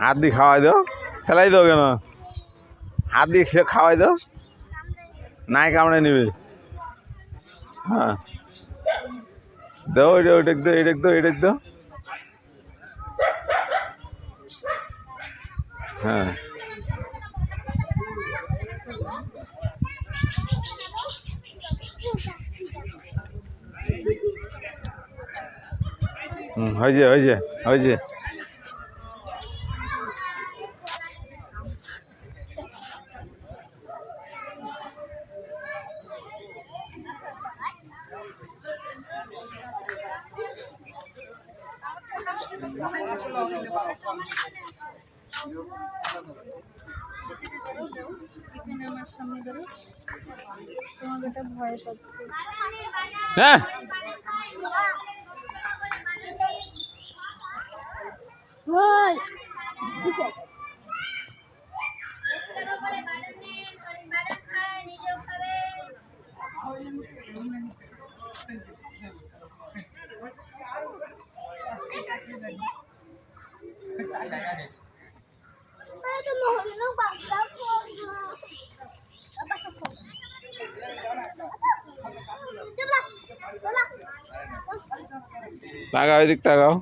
হাত দিয়ে খাওয়াই দাও, ফেলাই দাও কেন? হাত দিয়ে খাওয়াই দাও, নাই কামড়ে নিবে। হ্যাঁ দাও, ওইটাক দাও, এটাক দাও, এটাক দাও। হ্যাঁ হয়েছে হয়েছে হয়েছে। হ্যাঁ টাকাও, এদিক টাকাও।